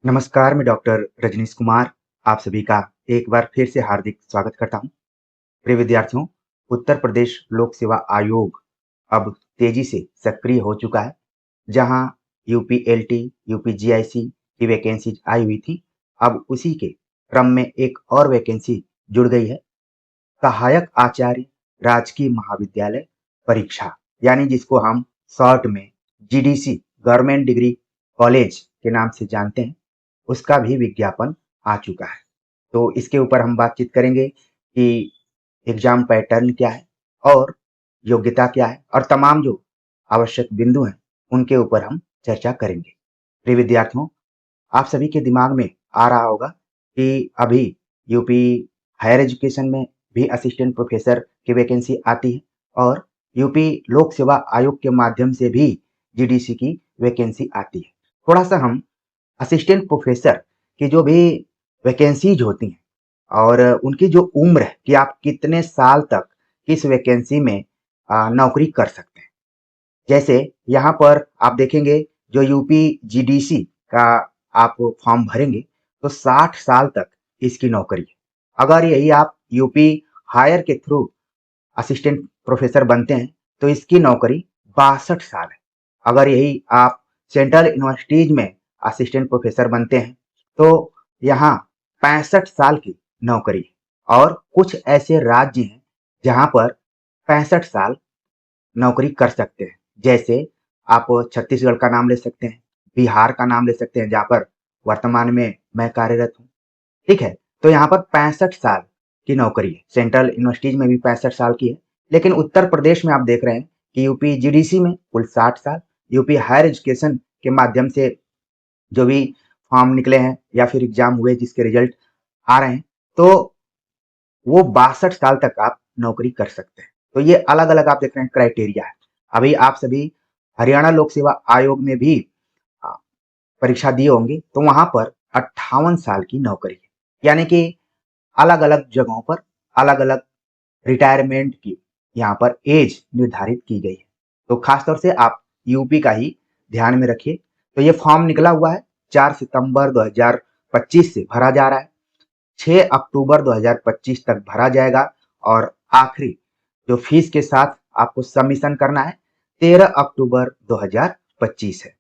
नमस्कार, मैं डॉक्टर रजनीश कुमार आप सभी का एक बार फिर से हार्दिक स्वागत करता हूं। प्रिय विद्यार्थियों, उत्तर प्रदेश लोक सेवा आयोग अब तेजी से सक्रिय हो चुका है। जहां यूपीएलटी, यूपीजीआईसी की वैकेंसी आई हुई थी, अब उसी के क्रम में एक और वैकेंसी जुड़ गई है। सहायक आचार्य राजकीय महाविद्यालय परीक्षा, यानी जिसको हम शॉर्ट में जीडीसी गवर्नमेंट डिग्री कॉलेज के नाम से जानते हैं, उसका भी विज्ञापन आ चुका है। तो इसके ऊपर हम बातचीत करेंगे कि एग्जाम पैटर्न क्या है और योग्यता क्या है और तमाम जो आवश्यक बिंदु हैं उनके ऊपर हम चर्चा करेंगे। प्रिय विद्यार्थियों, आप सभी के दिमाग में आ रहा होगा कि अभी यूपी हायर एजुकेशन में भी असिस्टेंट प्रोफेसर की वैकेंसी आती है और यूपी लोक सेवा आयोग के माध्यम से भी जीडीसी की वैकेंसी आती है। थोड़ा सा हम असिस्टेंट प्रोफेसर की जो भी वैकेंसीज होती हैं और उनकी जो उम्र है कि आप कितने साल तक किस वैकेंसी में नौकरी कर सकते हैं। जैसे यहाँ पर आप देखेंगे, जो यूपी जीडीसी का आप फॉर्म भरेंगे तो 60 साल तक इसकी नौकरी है। अगर यही आप यूपी हायर के थ्रू असिस्टेंट प्रोफेसर बनते हैं तो इसकी नौकरी 62 साल है। अगर यही आप सेंट्रल यूनिवर्सिटीज में असिस्टेंट प्रोफेसर बनते हैं तो यहाँ 65 साल की नौकरी है। और कुछ ऐसे राज्य हैं जहाँ पर 65 साल नौकरी कर सकते हैं। जैसे आप छत्तीसगढ़ का नाम ले सकते हैं, बिहार का नाम ले सकते हैं जहाँ पर वर्तमान में मैं कार्यरत हूँ। ठीक है, तो यहाँ पर 65 साल की नौकरी है। सेंट्रल यूनिवर्सिटीज में भी 65 साल की है, लेकिन उत्तर प्रदेश में आप देख रहे हैं कि यूपी जीडीसी में कुल 60 साल, यूपी हायर एजुकेशन के माध्यम से जो भी फॉर्म निकले हैं या फिर एग्जाम हुए जिसके रिजल्ट आ रहे हैं, तो वो 62 साल तक आप नौकरी कर सकते हैं। तो ये अलग अलग आप देख रहे हैं क्राइटेरिया है। अभी आप सभी हरियाणा लोक सेवा आयोग में भी आ, परीक्षा दिए होंगे तो वहां पर 58 साल की नौकरी है। यानी कि अलग अलग जगहों पर अलग अलग रिटायरमेंट की यहाँ पर एज निर्धारित की गई है। तो खासतौर से आप यूपी का ही ध्यान में रखिए। तो ये फॉर्म निकला हुआ है, 4 सितंबर 2025 से भरा जा रहा है, 6 अक्टूबर 2025 तक भरा जाएगा और आखिरी जो फीस के साथ आपको सबमिशन करना है 13 अक्टूबर 2025 है।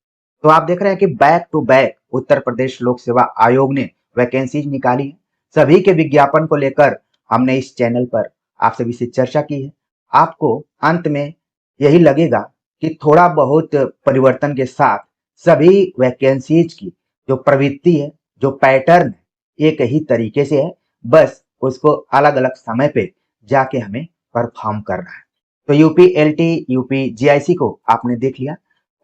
तो आप देख रहे हैं कि back to back Uttar Pradesh लोक सेवा आयोग ने वैकेंसीज निकाली है। सभी के विज्ञापन को लेकर हमने इस चैनल पर आप सभी से चर्चा की है। आपको अंत में यही लगेगा कि थोड़ा बहुत परिवर्तन के साथ सभी वैकेंसीज की जो प्रवृत्ति है, जो पैटर्न है, एक ही तरीके से है। बस उसको अलग अलग समय पे जाके हमें परफॉर्म करना है। तो यूपी एलटी, यूपी जीआईसी को आपने देख लिया,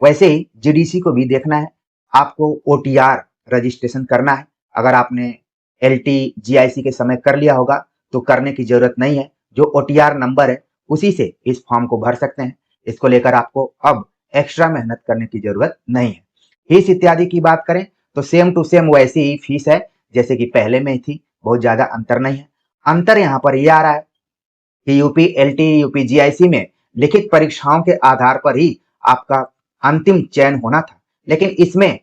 वैसे ही जीडीसी को भी देखना है। आपको ओटीआर रजिस्ट्रेशन करना है। अगर आपने एलटी जीआईसी के समय कर लिया होगा तो करने की जरूरत नहीं है। जो ओटीआर नंबर है उसी से इस फॉर्म को भर सकते हैं। इसको लेकर आपको अब एक्स्ट्रा मेहनत करने की जरूरत नहीं है। फीस इत्यादि की बात करें तो सेम टू सेम वैसी ही फीस है जैसे कि पहले में थी, बहुत ज्यादा अंतर नहीं है। अंतर यहाँ पर यह आ रहा है कि यूपी एलटी, यूपी जीआईसी में लिखित परीक्षाओं के आधार पर ही आपका अंतिम चयन होना था, लेकिन इसमें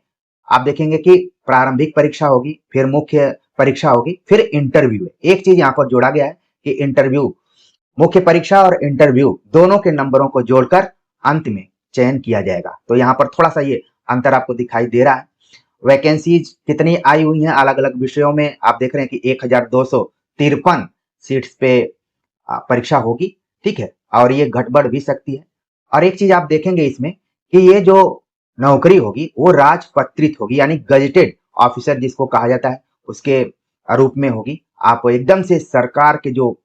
आप देखेंगे कि प्रारंभिक परीक्षा होगी, फिर मुख्य परीक्षा होगी, फिर इंटरव्यू है। एक चीज यहाँ पर जोड़ा गया है कि इंटरव्यू, मुख्य परीक्षा और इंटरव्यू दोनों के नंबरों को जोड़कर अंत में चयन किया जाएगा। तो यहाँ पर थोड़ा सा ये अंतर आपको दिखाई दे रहा है। वैकेंसीज कितनी आई हुई हैं अलग अलग विषयों में, आप देख रहे हैं कि 1253 सीट्स पे परीक्षा होगी। ठीक है, और ये घट बढ़ भी सकती है। और एक चीज आप देखेंगे इसमें कि ये जो नौकरी होगी वो राजपत्रित होगी, यानी गजेटेड ऑफिसर जिसको कहा जाता है उसके रूप में होगी। आप एकदम से सरकार के जो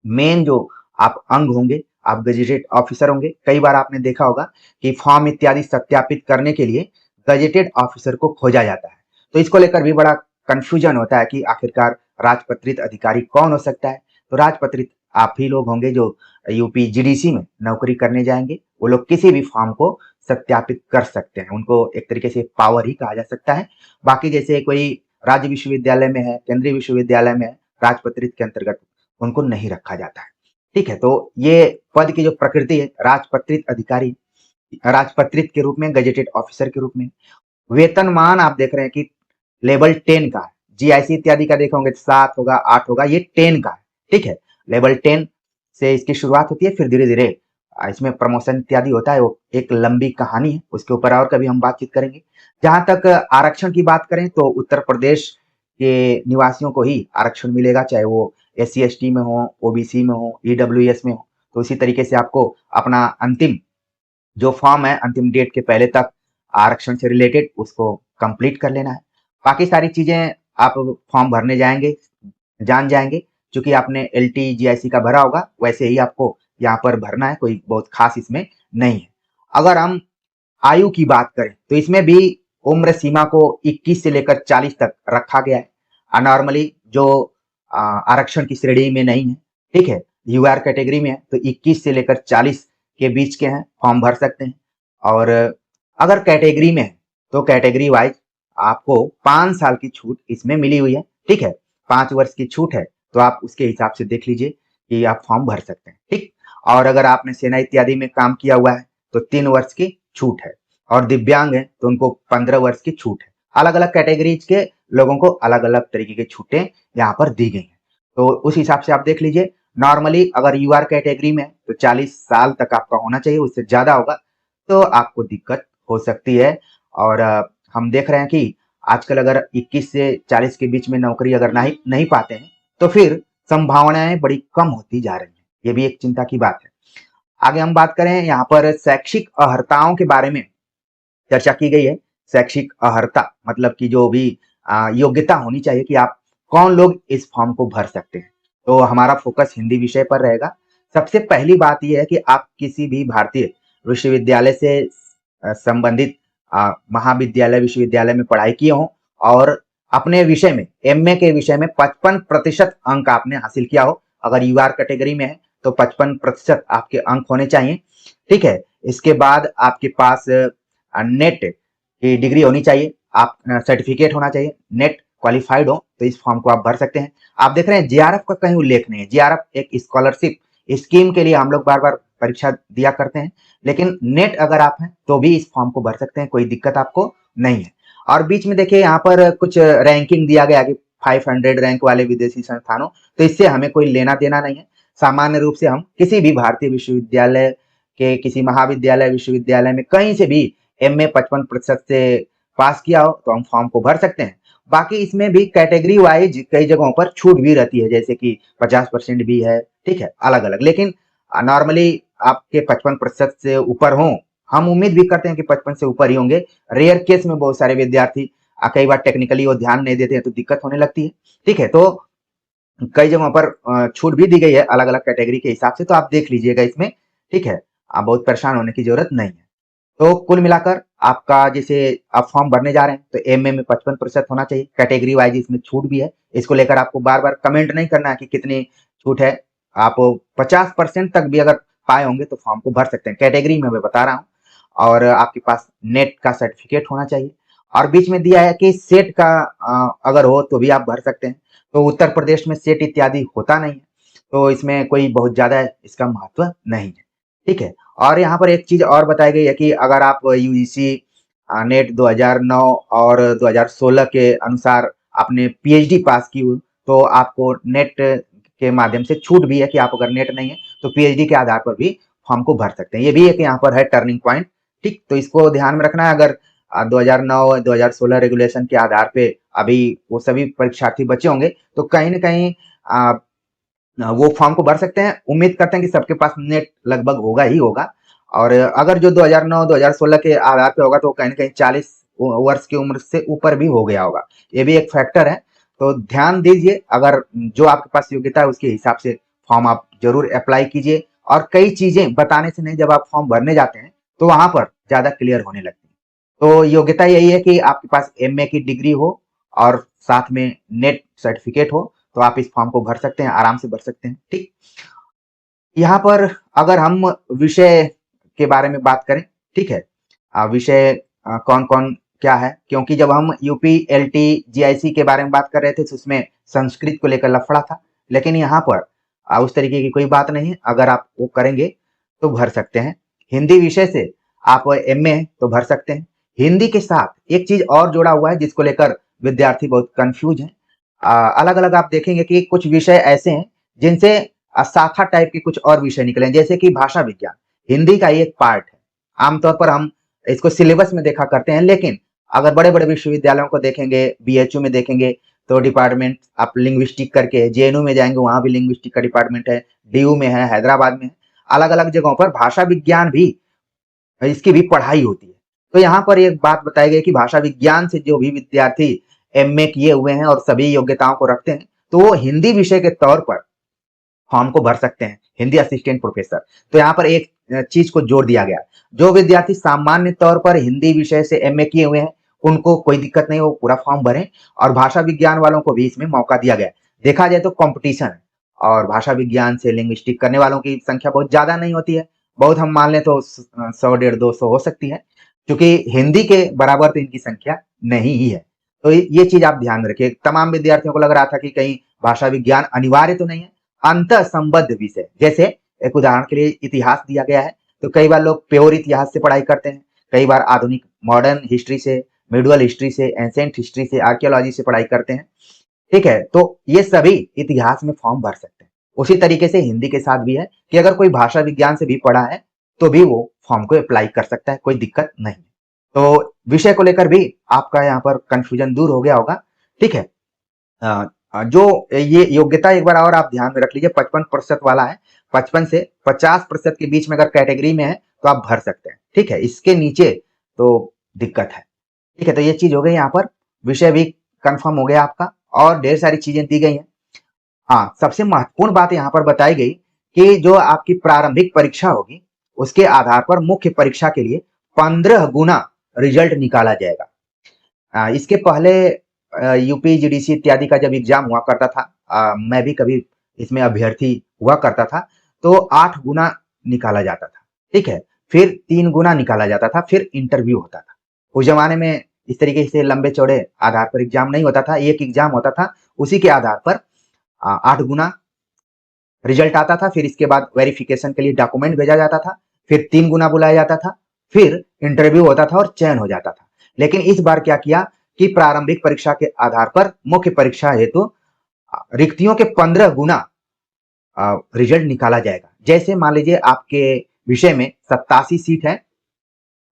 मेन जो आप अंग होंगे, आप गजेटेड ऑफिसर होंगे। कई बार आपने देखा होगा कि फॉर्म इत्यादि सत्यापित करने के लिए गजेटेड ऑफिसर को खोजा जाता है। तो इसको लेकर भी बड़ा कंफ्यूजन होता है कि आखिरकार राजपत्रित अधिकारी कौन हो सकता है। तो राजपत्रित आप ही लोग होंगे जो यूपी जीडीसी में नौकरी करने जाएंगे। वो लोग किसी भी फॉर्म को सत्यापित कर सकते हैं, उनको एक तरीके से पावर ही कहा जा सकता है। बाकी जैसे कोई राज्य विश्वविद्यालय में है, केंद्रीय विश्वविद्यालय में है, राजपत्रित के अंतर्गत उनको नहीं रखा जाता है। ठीक है, तो ये पद की जो प्रकृति है, राजपत्रित अधिकारी, राजपत्रित के रूप में, गजेटेड ऑफिसर के रूप में। वेतनमान आप देख रहे हैं कि लेवल 10 का है। जीआईसी इत्यादि का देखोगे 7 होगा, 8 होगा, ये 10 का है। ठीक है, लेवल 10 से इसकी शुरुआत होती है, फिर धीरे धीरे इसमें प्रमोशन इत्यादि होता है। वो एक लंबी कहानी है, उसके ऊपर और कभी हम बातचीत करेंगे। जहां तक आरक्षण की बात करें तो उत्तर प्रदेश के निवासियों को ही आरक्षण मिलेगा, चाहे वो SC ST में हो, OBC में हो, EWS में हो। तो इसी तरीके से आपको अपना अंतिम जो फॉर्म है, अंतिम डेट के पहले तक आरक्षण से रिलेटेड उसको कंप्लीट कर लेना है। बाकी सारी चीजें आप फॉर्म भरने जाएंगे जान जाएंगे, क्योंकि आपने LT GIC का भरा होगा वैसे ही आपको यहाँ पर भरना है, कोई बहुत खास इसमें नहीं है। अगर हम आयु की बात करें तो इसमें भी उम्र सीमा को 21 से लेकर 40 तक रखा गया है। नॉर्मली जो आरक्षण की श्रेणी में नहीं है, ठीक है, UR कैटेगरी में है, तो 21 से लेकर 40 के बीच के हैं, फॉर्म भर सकते हैं। और अगर कैटेगरी में है तो कैटेगरी वाइज आपको 5 साल की छूट इसमें मिली हुई है। ठीक है, 5 वर्ष की छूट है, तो आप उसके हिसाब से देख लीजिए कि आप फॉर्म भर सकते हैं। ठीक, और अगर आपने सेना इत्यादि में काम किया हुआ है तो 3 वर्ष की छूट है, और दिव्यांग है तो उनको 15 वर्ष की छूट है। अलग अलग कैटेगरीज के लोगों को अलग अलग तरीके की छूटें यहाँ पर दी गई हैं, तो उस हिसाब से आप देख लीजिए। नॉर्मली अगर UR कैटेगरी में तो 40 साल तक आपका होना चाहिए, उससे ज्यादा होगा तो आपको दिक्कत हो सकती है। और हम देख रहे हैं कि आजकल अगर 21 से 40 के बीच में नौकरी अगर नहीं पाते हैं तो फिर संभावनाएं बड़ी कम होती जा रही हैं। ये भी एक चिंता की बात है। आगे हम बात करें यहाँ पर शैक्षिक अर्हताओं के बारे में चर्चा की गई है। शैक्षिक अर्हता मतलब कि जो भी योग्यता होनी चाहिए कि आप कौन लोग इस फॉर्म को भर सकते हैं। तो हमारा फोकस हिंदी विषय पर रहेगा। सबसे पहली बात यह है कि आप किसी भी भारतीय विश्वविद्यालय से संबंधित महाविद्यालय विश्वविद्यालय में पढ़ाई किए हों और अपने विषय में MA के विषय में 55% अंक आपने हासिल किया हो। अगर UR कैटेगरी में है तो 55% आपके अंक होने चाहिए। ठीक है, इसके बाद आपके पास नेट की डिग्री होनी चाहिए, आप सर्टिफिकेट होना चाहिए, नेट क्वालिफाइड हो तो इस फॉर्म को आप भर सकते हैं। आप देख रहे हैं JRF का कहीं उल्लेख नहीं है। JRF एक स्कॉलरशिप स्कीम के लिए हम लोग बार बार परीक्षा दिया करते हैं, लेकिन नेट अगर आप हैं तो भी इस फॉर्म को भर सकते हैं, कोई दिक्कत आपको नहीं है। और बीच में देखिए यहाँ पर कुछ रैंकिंग दिया गया कि 500 रैंक वाले विदेशी संस्थानों, तो इससे हमें कोई लेना देना नहीं है। सामान्य रूप से हम किसी भी भारतीय विश्वविद्यालय के किसी महाविद्यालय विश्वविद्यालय में कहीं से भी MA 55% से पास किया हो तो हम फॉर्म को भर सकते हैं। बाकी इसमें भी कैटेगरी वाइज कई जगहों पर छूट भी रहती है, जैसे कि 50% भी है। ठीक है, अलग अलग, लेकिन नॉर्मली आपके 55% से ऊपर हो, हम उम्मीद भी करते हैं कि 55 से ऊपर ही होंगे। रेयर केस में बहुत सारे विद्यार्थी कई बार टेक्निकली वो ध्यान नहीं देते हैं तो दिक्कत होने लगती है। ठीक है, तो कई जगहों पर छूट भी दी गई है अलग अलग कैटेगरी के हिसाब से, तो आप देख लीजिएगा इसमें। ठीक है, आप बहुत परेशान होने की जरूरत नहीं है। तो कुल मिलाकर आपका जैसे आप फॉर्म भरने जा रहे हैं तो MA में 55% होना चाहिए। कैटेगरी वाइज इसमें छूट भी है, इसको लेकर आपको बार बार कमेंट नहीं करना है कि कितनी छूट है। आप 50% तक भी अगर पाए होंगे तो फॉर्म को भर सकते हैं, कैटेगरी में मैं बता रहा हूँ। और आपके पास नेट का सर्टिफिकेट होना चाहिए। और बीच में दिया है कि सेट का अगर हो तो भी आप भर सकते हैं। तो उत्तर प्रदेश में सेट इत्यादि होता नहीं है, तो इसमें कोई बहुत ज्यादा इसका महत्व नहीं है। ठीक है, और यहाँ पर एक चीज और बताई गई है कि अगर आप UGC नेट 2009 और 2016 के अनुसार आपने PhD पास की हो तो आपको नेट के माध्यम से छूट भी है कि आप अगर नेट नहीं है तो PhD के आधार पर भी फॉर्म को भर सकते हैं। ये भी एक यहाँ पर है टर्निंग पॉइंट। ठीक, तो इसको ध्यान में रखना है। अगर 2009 2016 रेगुलेशन के आधार पे अभी वो सभी परीक्षार्थी बचे होंगे तो कहीं ना कहीं वो फॉर्म को भर सकते हैं। उम्मीद करते हैं कि सबके पास नेट लगभग होगा ही होगा। और अगर जो 2009 2016 के आधार पे होगा तो कहीं ना कहीं 40 वर्ष की उम्र से ऊपर भी हो गया होगा, ये भी एक फैक्टर है। तो ध्यान दीजिए, अगर जो आपके पास योग्यता है उसके हिसाब से फॉर्म आप जरूर अप्लाई कीजिए। और कई चीजें बताने से नहीं, जब आप फॉर्म भरने जाते हैं तो वहां पर ज्यादा क्लियर होने लगती है। तो योग्यता यही है कि आपके पास MA की डिग्री हो और साथ में नेट सर्टिफिकेट हो, तो आप इस फॉर्म को भर सकते हैं, आराम से भर सकते हैं। ठीक, यहाँ पर अगर हम विषय के बारे में बात करें, ठीक है, विषय कौन कौन क्या है, क्योंकि जब हम UP LT GIC के बारे में बात कर रहे थे तो उसमें संस्कृत को लेकर लफड़ा था, लेकिन यहाँ पर उस तरीके की कोई बात नहीं है। अगर आप वो करेंगे तो भर सकते हैं। हिंदी विषय से आप MA तो भर सकते हैं। हिंदी के साथ एक चीज और जोड़ा हुआ है जिसको लेकर विद्यार्थी बहुत कंफ्यूज हैं। अलग अलग आप देखेंगे कि कुछ विषय ऐसे हैं जिनसे शाखा टाइप के कुछ और विषय निकले, जैसे कि भाषा विज्ञान हिंदी का ही एक पार्ट है। आमतौर पर हम इसको सिलेबस में देखा करते हैं, लेकिन अगर बड़े बड़े विश्वविद्यालयों को देखेंगे, बीएचयू में देखेंगे तो डिपार्टमेंट आप लिंग्विस्टिक करके, जेएनयू में जाएंगे वहां भी लिंग्विस्टिक का डिपार्टमेंट है, डीयू में है, हैदराबाद में है, अलग अलग जगहों पर भाषा विज्ञान भी, इसकी भी पढ़ाई होती है। तो यहाँ पर एक बात बताई गई कि भाषा विज्ञान से जो भी विद्यार्थी एमए किए हुए हैं और सभी योग्यताओं को रखते हैं, तो वो हिंदी विषय के तौर पर फॉर्म को भर सकते हैं, हिंदी असिस्टेंट प्रोफेसर। तो यहाँ पर एक चीज को जोड़ दिया गया, जो विद्यार्थी सामान्य तौर पर हिंदी विषय से एमए किए हुए हैं उनको कोई दिक्कत नहीं, वो पूरा फॉर्म भरें, और भाषा विज्ञान वालों को भी इसमें मौका दिया गया। देखा जाए तो कंपटीशन है, और भाषा विज्ञान से लिंग्विस्टिक करने वालों की संख्या बहुत ज्यादा नहीं होती है, बहुत हम मान लें तो 100 150 हो सकती है, क्योंकि हिंदी के बराबर तो इनकी संख्या नहीं ही है। तो ये चीज आप ध्यान में रखिए। तमाम विद्यार्थियों को लग रहा था कि कहीं भाषा विज्ञान अनिवार्य तो नहीं है, अंतः संबद्ध विषय, जैसे एक उदाहरण के लिए इतिहास दिया गया है, तो कई बार लोग प्योर इतिहास से पढ़ाई करते हैं, कई बार आधुनिक मॉडर्न हिस्ट्री से, मिडुअल हिस्ट्री से, एंशिएंट हिस्ट्री से, आर्कियोलॉजी से पढ़ाई करते हैं। ठीक है, तो ये सभी इतिहास में फॉर्म भर सकते हैं। उसी तरीके से हिंदी के साथ भी है कि अगर कोई भाषा विज्ञान से भी पढ़ा है तो भी वो फॉर्म को अप्लाई कर सकता है, कोई दिक्कत नहीं। तो विषय को लेकर भी आपका यहाँ पर कंफ्यूजन दूर हो गया होगा। ठीक है, जो ये योग्यता एक बार और आप ध्यान में रख लीजिए, 55% वाला है, 55 से 50% के बीच में अगर कैटेगरी में है तो आप भर सकते हैं। ठीक है, इसके नीचे तो दिक्कत है। ठीक है, तो ये चीज हो गई, यहाँ पर विषय भी कंफर्म हो गया आपका, और ढेर सारी चीजें दी गई हैं। हाँ, सबसे महत्वपूर्ण बात यहाँ पर बताई गई कि जो आपकी प्रारंभिक परीक्षा होगी उसके आधार पर मुख्य परीक्षा के लिए 15 गुना रिजल्ट निकाला जाएगा। इसके पहले यूपी जीडीसी इत्यादि का जब एग्जाम हुआ करता था, मैं भी कभी इसमें अभ्यर्थी हुआ करता था, तो 8 गुना निकाला जाता था। ठीक है, फिर 3 गुना निकाला जाता था, फिर इंटरव्यू होता था। उस जमाने में इस तरीके से लंबे चौड़े आधार पर एग्जाम नहीं होता था, एक एग्जाम होता था, उसी के आधार पर 8 गुना रिजल्ट आता था। फिर इसके बाद वेरिफिकेशन के लिए डॉक्यूमेंट भेजा जाता था, फिर 3 गुना बुलाया जाता था, फिर इंटरव्यू होता था और चयन हो जाता था। लेकिन इस बार क्या किया कि प्रारंभिक परीक्षा के आधार पर मुख्य परीक्षा हेतु रिक्तियों के 15 गुना रिजल्ट निकाला जाएगा। जैसे मान लीजिए आपके विषय में 87 सीट है,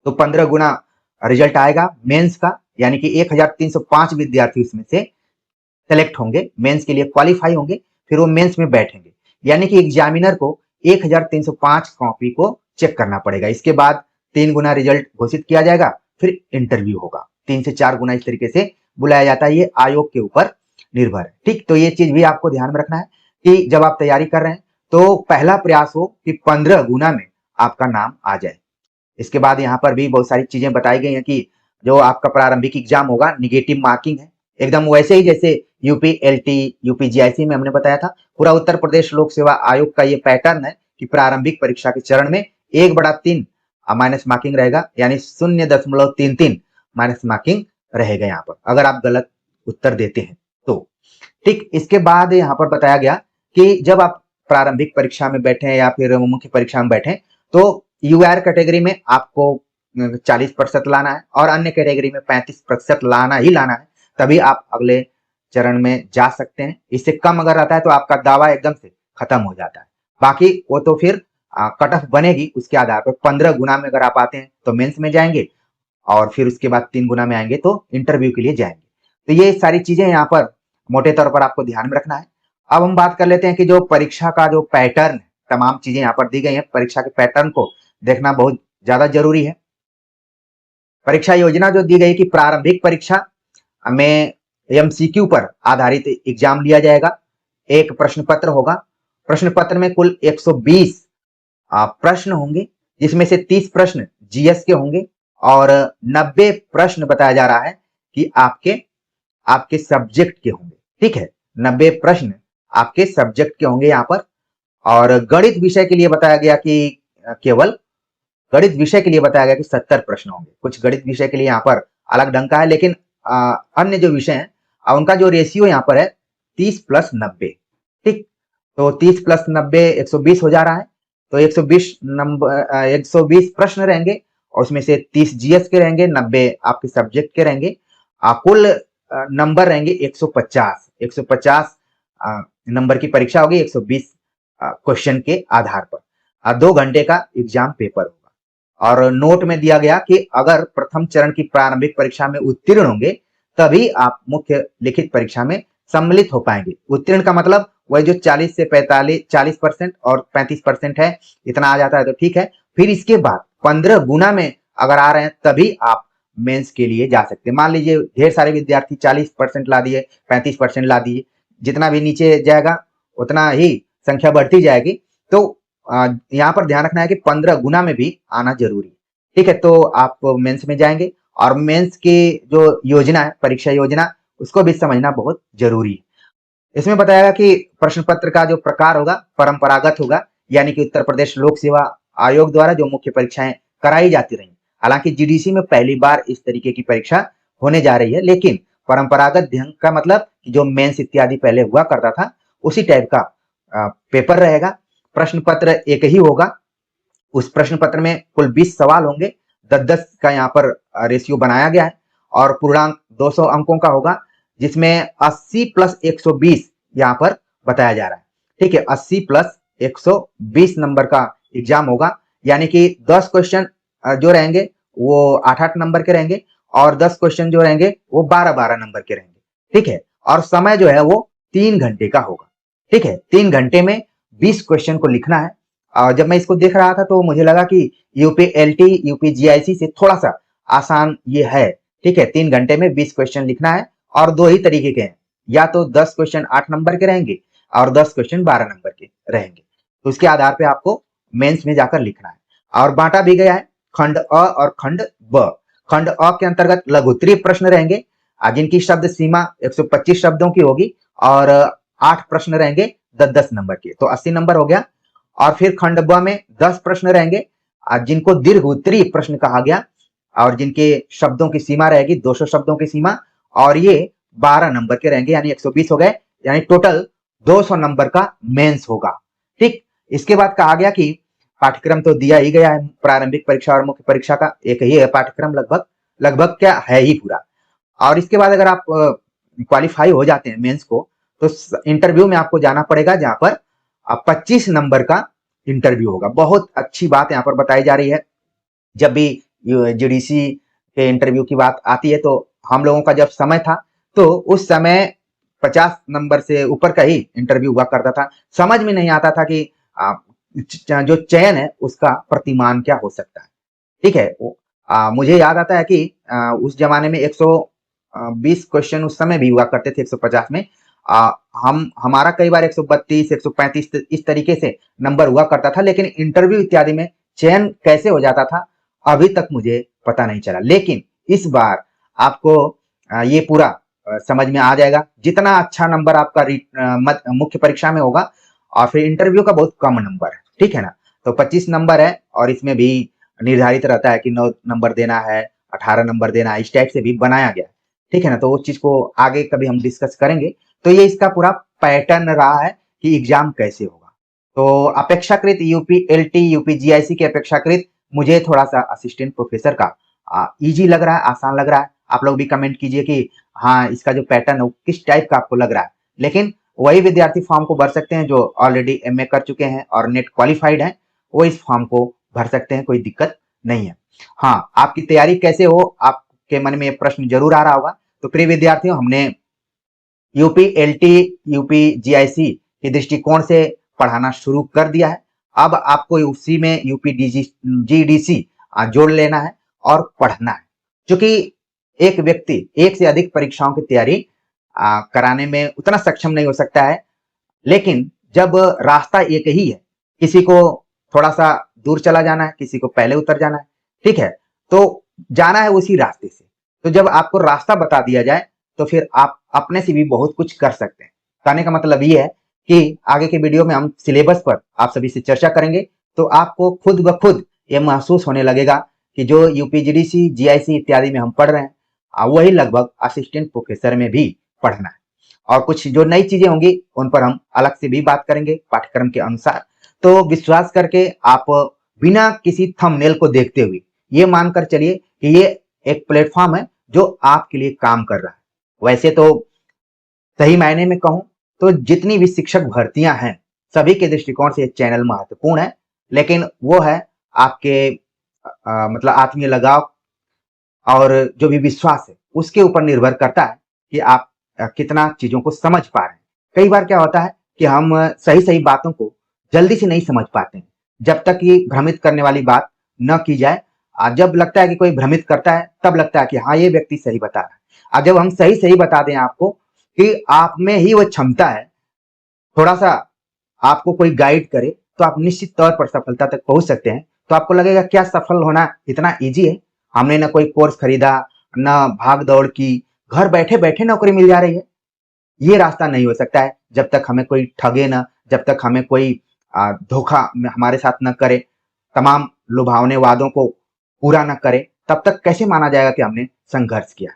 तो 15 गुना रिजल्ट आएगा मेंस का, यानी कि 1305 विद्यार्थी उसमें से सेलेक्ट होंगे, मेंस के लिए क्वालिफाई होंगे, फिर वो मेंस में बैठेंगे। यानी कि एग्जामिनर को 1305 कॉपी को चेक करना पड़ेगा। इसके बाद 3 गुना रिजल्ट घोषित किया जाएगा, फिर इंटरव्यू होगा। 3 से 4 गुना इस तरीके से बुलाया जाता है, ये आयोग के ऊपर निर्भर है। ठीक, तो ये चीज भी आपको ध्यान में रखना है कि जब आप तैयारी कर रहे हैं तो पहला प्रयास हो कि 15 गुना में आपका नाम आ जाए। इसके बाद यहाँ पर भी बहुत सारी चीजें बताई गई हैं कि जो आपका प्रारंभिक एग्जाम होगा निगेटिव मार्किंग है, एकदम वैसे ही जैसे यूपी एलटी, यूपी जीआईसी में हमने बताया था। पूरा उत्तर प्रदेश लोक सेवा आयोग का ये पैटर्न है कि प्रारंभिक परीक्षा के चरण में 1/3 माइनस मार्किंग रहेगा, यानी 0.33 माइनस मार्किंग रहेगा यहाँ पर अगर आप गलत उत्तर देते हैं तो। ठीक, इसके बाद यहाँ पर बताया गया कि जब आप प्रारंभिक परीक्षा में बैठे या फिर मुख्य परीक्षा में बैठे तो यूआर कैटेगरी में आपको 40% लाना है और अन्य कैटेगरी में 35% लाना ही लाना है, तभी आप अगले चरण में जा सकते हैं। इससे कम अगर आता है तो आपका दावा एकदम से खत्म हो जाता है। बाकी वो तो फिर कट ऑफ बनेगी उसके आधार पर। 15 गुना में अगर आप आते हैं तो मेंस में जाएंगे, और फिर उसके बाद 3 गुना में आएंगे तो इंटरव्यू के लिए जाएंगे। तो ये सारी चीजें यहाँ पर मोटे तौर पर आपको ध्यान में रखना है। अब हम बात कर लेते हैं कि जो परीक्षा का जो पैटर्न, तमाम चीजें यहाँ पर दी गई हैं, परीक्षा के पैटर्न को देखना बहुत ज्यादा जरूरी है। परीक्षा योजना जो दी गई कि प्रारंभिक परीक्षा में एमसीक्यू पर आधारित एग्जाम लिया जाएगा। एक प्रश्न पत्र होगा, प्रश्न पत्र में कुल 120 प्रश्न होंगे, जिसमें से 30 प्रश्न जीएस के होंगे और 90 प्रश्न बताया जा रहा है कि आपके सब्जेक्ट के होंगे। ठीक है, 90 प्रश्न आपके सब्जेक्ट के होंगे यहाँ पर। और गणित विषय के लिए बताया गया कि केवल गणित विषय के लिए बताया गया कि 70 प्रश्न होंगे। कुछ गणित विषय के लिए यहाँ पर अलग ढंग का है, लेकिन अन्य जो विषय हैं उनका जो रेशियो यहाँ पर है 30+90। ठीक, तो 30+90 120 हो जा रहा है। तो 120 प्रश्न रहेंगे और उसमें से 30 जीएस के रहेंगे, 90 आपके सब्जेक्ट के रहेंगे। कुल नंबर रहेंगे 150 150 नंबर की परीक्षा होगी 120 क्वेश्चन के आधार पर। 2 घंटे का एग्जाम पेपर होगा और नोट में दिया गया कि अगर प्रथम चरण की प्रारंभिक परीक्षा में उत्तीर्ण होंगे तभी आप मुख्य लिखित परीक्षा में सम्मिलित हो पाएंगे। उत्तीर्ण का मतलब वही जो 40 से 40% और 35% है, इतना आ जाता है तो ठीक है। फिर इसके बाद 15 गुना में अगर आ रहे हैं तभी आप मेंस के लिए जा सकते हैं। मान लीजिए ढेर सारे विद्यार्थी 40% ला दिए, 35% ला दिए, जितना भी नीचे जाएगा उतना ही संख्या बढ़ती जाएगी। तो यहाँ पर ध्यान रखना है कि 15 गुना में भी आना जरूरी है। ठीक है, तो आप मेंस में जाएंगे और मेंस की जो योजना है, परीक्षा योजना, उसको भी समझना बहुत जरूरी है। इसमें बताया कि प्रश्न पत्र का जो प्रकार होगा परंपरागत होगा, यानी कि उत्तर प्रदेश लोक सेवा आयोग द्वारा जो मुख्य परीक्षाएं कराई जाती रही। हालांकि जीडीसी में पहली बार इस तरीके की परीक्षा होने जा रही है, लेकिन परंपरागत ढंग का मतलब जो मेंस इत्यादि पहले हुआ करता था उसी टाइप का पेपर रहेगा। प्रश्न पत्र एक ही होगा। उस प्रश्न पत्र में कुल 20 सवाल होंगे। 10-10 का यहाँ पर रेशियो बनाया गया है और पूर्णांक 200 अंकों का होगा, जिसमें 80 प्लस 120 यहाँ पर बताया जा रहा है। ठीक है, 80 प्लस 120 नंबर का एग्जाम होगा, यानी कि 10 क्वेश्चन जो रहेंगे वो 8-8 नंबर के रहेंगे और 10 क्वेश्चन जो रहेंगे वो 12-12 नंबर के रहेंगे। ठीक है, और समय जो है वो 3 घंटे का होगा। ठीक है, 3 घंटे में 20 क्वेश्चन को लिखना है। जब मैं इसको देख रहा था तो मुझे लगा कि यूपीएलटी, यूपीजीआईसी से थोड़ा सा आसान ये है। ठीक है, 3 घंटे में 20 क्वेश्चन लिखना है और 2 ही तरीके के हैं, या तो 10 क्वेश्चन 8 नंबर के रहेंगे और 10 क्वेश्चन 12 नंबर के रहेंगे। तो उसके आधार पे आपको मेंस में जाकर लिखना है। और बांटा भी गया है खंड अ और खंड ब। खंड अ के अंतर्गत लघुत्तरीय प्रश्न रहेंगे, जिनकी शब्द सीमा 125 शब्दों की होगी और 8 प्रश्न रहेंगे 10-10 नंबर के, तो 80 नंबर हो गया। और फिर खंड ब में 10 प्रश्न रहेंगे, जिनको दीर्घ उत्तरीय प्रश्न कहा गया और जिनके शब्दों की सीमा रहेगी 200 शब्दों की सीमा, और ये 12 नंबर के रहेंगे, यानी 120 हो गए, यानी टोटल 200 नंबर का मेंस होगा। ठीक, इसके बाद कहा गया कि पाठ्यक्रम तो दिया ही गया है, प्रारंभिक परीक्षा और मुख्य परीक्षा का एक ही है पाठ्यक्रम, लगभग लगभग क्या है ही पूरा। और इसके बाद अगर आप क्वालिफाई हो जाते हैं मेंस को, तो इंटरव्यू में आपको जाना पड़ेगा, जहां पर 25 नंबर का इंटरव्यू होगा। बहुत अच्छी बात यहाँ पर बताई जा रही है। जब भी जीडीसी के इंटरव्यू की बात आती है तो हम लोगों का जब समय था तो उस समय 50 नंबर से ऊपर का ही इंटरव्यू हुआ करता था। समझ में नहीं आता था कि जो चयन है उसका प्रतिमान क्या हो सकता है। ठीक है, मुझे याद आता है कि उस जमाने में 120 क्वेश्चन उस समय भी हुआ करते थे 150 में। हमारा कई बार 132, 135 इस तरीके से नंबर हुआ करता था, लेकिन इंटरव्यू इत्यादि में चयन कैसे हो जाता था अभी तक मुझे पता नहीं चला। लेकिन इस बार आपको ये पूरा समझ में आ जाएगा। जितना अच्छा नंबर आपका मुख्य परीक्षा में होगा और फिर इंटरव्यू का बहुत कम नंबर है, ठीक है ना। तो 25 नंबर है और इसमें भी निर्धारित रहता है कि 9 नंबर देना है, 18 नंबर देना है, इस टाइप से भी बनाया गया है, ठीक है ना। तो उस चीज को आगे कभी हम डिस्कस करेंगे। तो ये इसका पूरा पैटर्न रहा है कि एग्जाम कैसे होगा। तो अपेक्षाकृत यूपीएलटी, यूपीजीआईसी के अपेक्षाकृत मुझे थोड़ा सा असिस्टेंट प्रोफेसर का इजी लग रहा है, आसान लग रहा है। आप लोग भी कमेंट कीजिए कि हाँ, इसका जो पैटर्न है किस टाइप का आपको लग रहा है। लेकिन वही विद्यार्थी फॉर्म को भर सकते हैं जो ऑलरेडी एमए कर चुके हैं और नेट क्वालिफाइड हैं, वो इस फॉर्म को भर सकते हैं, कोई दिक्कत नहीं है। हाँ, आपकी तैयारी कैसे हो, आपके मन में ये प्रश्न जरूर आ रहा होगा। तो प्रिय विद्यार्थियों, हमने यूपीएलटी, यूपीजीआईसी के दृष्टिकोण से पढ़ाना शुरू कर दिया है। अब आपको उसी में यूपीजीडीसी जोड़ लेना है और पढ़ना है, क्योंकि एक व्यक्ति एक से अधिक परीक्षाओं की तैयारी कराने में उतना सक्षम नहीं हो सकता है। लेकिन जब रास्ता एक ही है, किसी को थोड़ा सा दूर चला जाना है, किसी को पहले उतर जाना है, ठीक है, तो जाना है उसी रास्ते से। तो जब आपको रास्ता बता दिया जाए तो फिर आप अपने से भी बहुत कुछ कर सकते हैं। कहने का मतलब ये है कि आगे के वीडियो में हम सिलेबस पर आप सभी से चर्चा करेंगे, तो आपको खुद ब खुद ये महसूस होने लगेगा कि जो यूपीजीडीसी, जीआईसी इत्यादि में हम पढ़ रहे हैं वही लगभग असिस्टेंट प्रोफेसर में भी पढ़ना है। और कुछ जो नई चीजें होंगी उन पर हम अलग से भी बात करेंगे पाठ्यक्रम के अनुसार। तो विश्वास करके आप बिना किसी थंबनेल को देखते हुए ये मानकर चलिए कि ये एक प्लेटफॉर्म है जो आपके लिए काम कर रहा है। वैसे तो सही मायने में कहूं तो जितनी भी शिक्षक भर्तियां हैं सभी के दृष्टिकोण से ये चैनल महत्वपूर्ण है, लेकिन वो है आपके मतलब आत्मीय लगाव और जो भी विश्वास है उसके ऊपर निर्भर करता है कि आप कितना चीजों को समझ पा रहे हैं। कई बार क्या होता है कि हम सही सही बातों को जल्दी से नहीं समझ पाते हैं, जब तक ये भ्रमित करने वाली बात न की जाए। जब लगता है कि कोई भ्रमित करता है तब लगता है कि हाँ ये व्यक्ति सही बता रहा है। जब हम सही सही बता दें आपको कि आप में ही वो क्षमता है, थोड़ा सा आपको कोई गाइड करे तो आप निश्चित तौर पर सफलता तक पहुंच सकते हैं। तो आपको लगेगा क्या सफल होना इतना इजी है, हमने ना कोई कोर्स खरीदा, ना भाग दौड़ की, घर बैठे बैठे नौकरी मिल जा रही है। ये रास्ता नहीं हो सकता है जब तक हमें कोई ठगे ना, जब तक हमें कोई धोखा हमारे साथ न करे, तमाम लुभावने वादों को पूरा न करे, तब तक कैसे माना जाएगा कि हमने संघर्ष किया।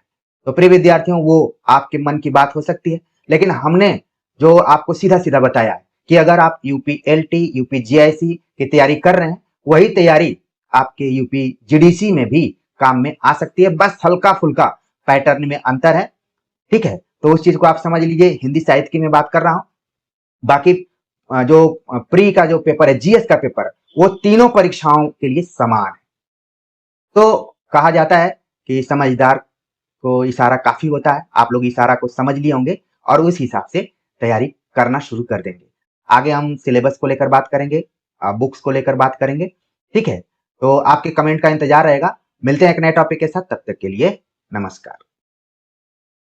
तो प्रिय विद्यार्थियों, वो आपके मन की बात हो सकती है, लेकिन हमने जो आपको सीधा सीधा बताया है कि अगर आप यूपीएलटी, यूपी जीआईसी की तैयारी कर रहे हैं, वही तैयारी आपके यूपी जीडीसी में भी काम में आ सकती है। बस हल्का फुल्का पैटर्न में अंतर है, ठीक है। तो उस चीज को आप समझ लीजिए। हिंदी साहित्य की मैं बात कर रहा हूं, बाकी जो प्री का जो पेपर है, जीएस का पेपर, वो तीनों परीक्षाओं के लिए समान है। तो कहा जाता है कि समझदार को इशारा काफी होता है। आप लोग इशारा को समझ लिए होंगे और उस हिसाब से तैयारी करना शुरू कर देंगे। आगे हम सिलेबस को लेकर बात करेंगे, बुक्स को लेकर बात करेंगे, ठीक है। तो आपके कमेंट का इंतजार रहेगा। मिलते हैं एक नए टॉपिक के साथ, तब तक के लिए नमस्कार।